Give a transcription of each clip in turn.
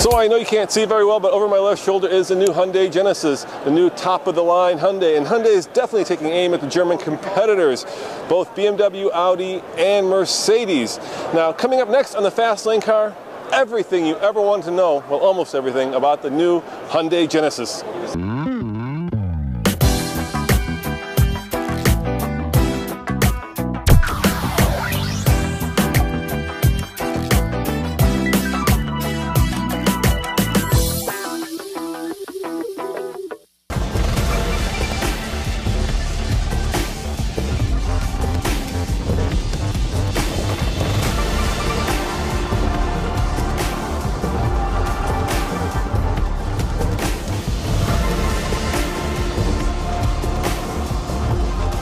So I know you can't see very well, but over my left shoulder is the new Hyundai Genesis, the new top-of-the-line Hyundai. And Hyundai is definitely taking aim at the German competitors, both BMW, Audi, and Mercedes. Now, coming up next on the Fast Lane car, everything you ever wanted to know, well, almost everything, about the new Hyundai Genesis.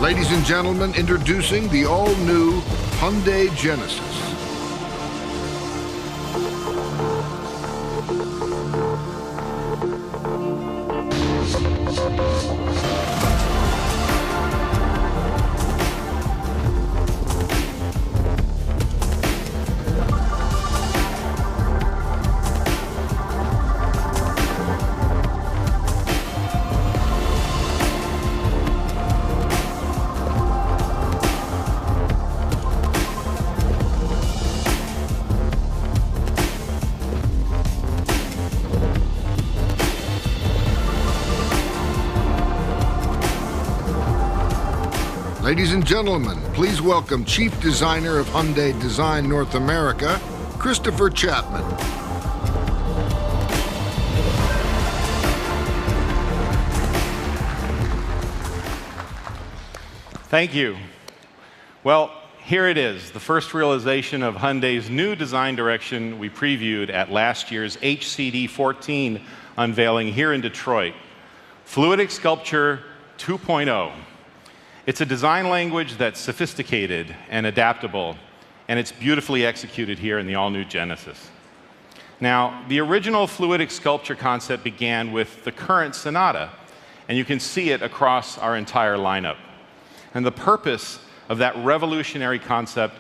Ladies and gentlemen, introducing the all-new Hyundai Genesis. Ladies and gentlemen, please welcome Chief Designer of Hyundai Design North America, Christopher Chapman. Thank you. Well, here it is, the first realization of Hyundai's new design direction we previewed at last year's HCD 14 unveiling here in Detroit. Fluidic Sculpture 2.0. It's a design language that's sophisticated and adaptable, and it's beautifully executed here in the all-new Genesis. Now, the original fluidic sculpture concept began with the current Sonata, and you can see it across our entire lineup. And the purpose of that revolutionary concept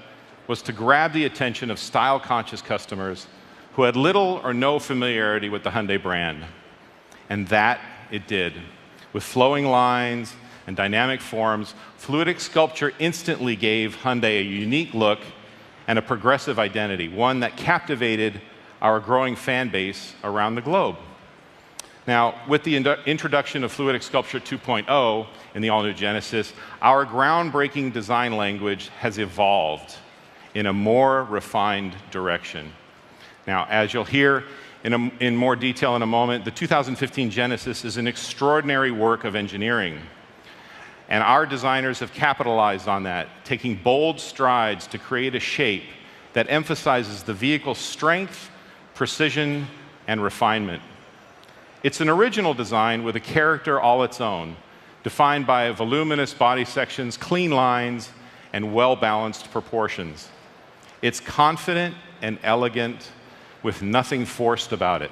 was to grab the attention of style-conscious customers who had little or no familiarity with the Hyundai brand. And that it did. With flowing lines and dynamic forms, fluidic sculpture instantly gave Hyundai a unique look and a progressive identity, one that captivated our growing fan base around the globe. Now, with the introduction of Fluidic Sculpture 2.0 in the all-new Genesis, our groundbreaking design language has evolved in a more refined direction. Now, as you'll hear in more detail in a moment, the 2015 Genesis is an extraordinary work of engineering. And our designers have capitalized on that, taking bold strides to create a shape that emphasizes the vehicle's strength, precision, and refinement. It's an original design with a character all its own, defined by voluminous body sections, clean lines, and well-balanced proportions. It's confident and elegant, with nothing forced about it.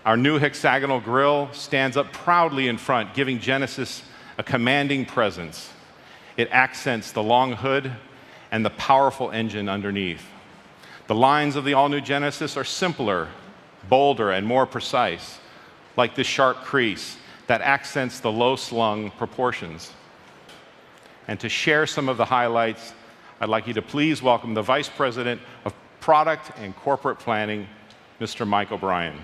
Our new hexagonal grille stands up proudly in front, giving Genesis a commanding presence. It accents the long hood and the powerful engine underneath. The lines of the all-new Genesis are simpler, bolder, and more precise, like this sharp crease that accents the low-slung proportions. And to share some of the highlights, I'd like you to please welcome the Vice President of Product and Corporate Planning, Mr. Mike O'Brien.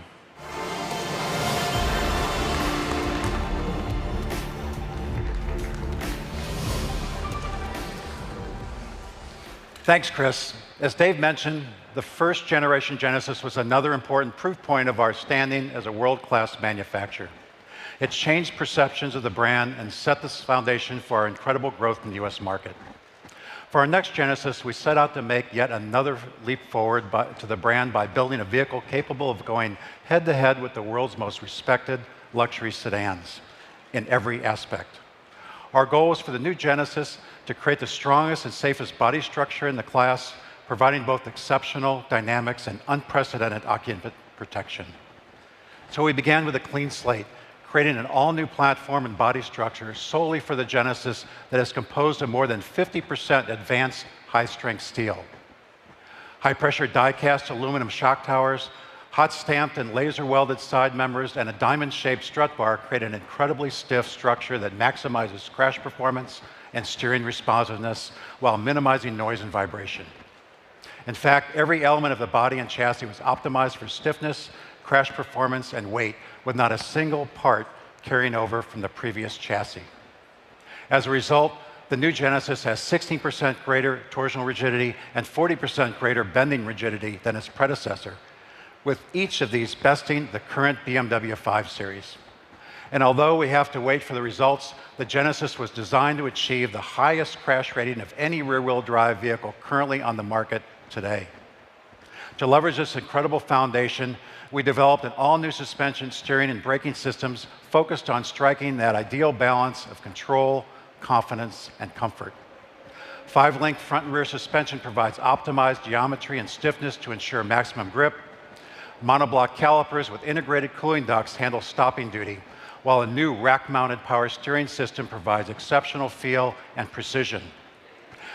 Thanks, Chris. As Dave mentioned, the first generation Genesis was another important proof point of our standing as a world-class manufacturer. It changed perceptions of the brand and set the foundation for our incredible growth in the US market. For our next Genesis, we set out to make yet another leap forward to the brand by building a vehicle capable of going head-to-head with the world's most respected luxury sedans in every aspect. Our goal was for the new Genesis to create the strongest and safest body structure in the class, providing both exceptional dynamics and unprecedented occupant protection. So we began with a clean slate, creating an all-new platform and body structure solely for the Genesis that is composed of more than 50% advanced high-strength steel. High-pressure die-cast aluminum shock towers, Hot stamped and laser welded side members and a diamond shaped strut bar create an incredibly stiff structure that maximizes crash performance and steering responsiveness while minimizing noise and vibration. In fact, every element of the body and chassis was optimized for stiffness, crash performance, and weight, with not a single part carrying over from the previous chassis. As a result, the new Genesis has 16% greater torsional rigidity and 40% greater bending rigidity than its predecessor, with each of these besting the current BMW 5 Series. And although we have to wait for the results, the Genesis was designed to achieve the highest crash rating of any rear-wheel drive vehicle currently on the market today. To leverage this incredible foundation, we developed an all-new suspension, steering, and braking systems focused on striking that ideal balance of control, confidence, and comfort. 5-link front and rear suspension provides optimized geometry and stiffness to ensure maximum grip. Monoblock calipers with integrated cooling ducts handle stopping duty, while a new rack-mounted power steering system provides exceptional feel and precision.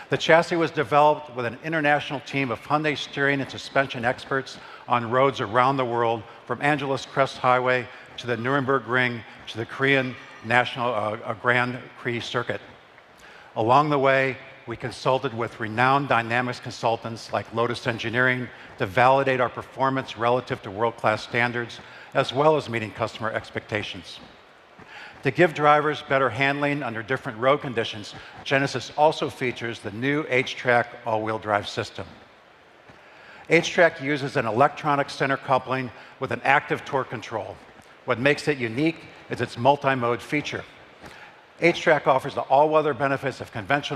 The chassis was developed with an international team of Hyundai steering and suspension experts on roads around the world, from Angeles Crest Highway to the Nuremberg Ring to the Korean National Grand Prix circuit. Along the way, we consulted with renowned dynamics consultants like Lotus Engineering to validate our performance relative to world-class standards, as well as meeting customer expectations. To give drivers better handling under different road conditions, Genesis also features the new H-Track all-wheel drive system. H-Track uses an electronic center coupling with an active torque control. What makes it unique is its multi-mode feature. H-Track offers the all-weather benefits of conventional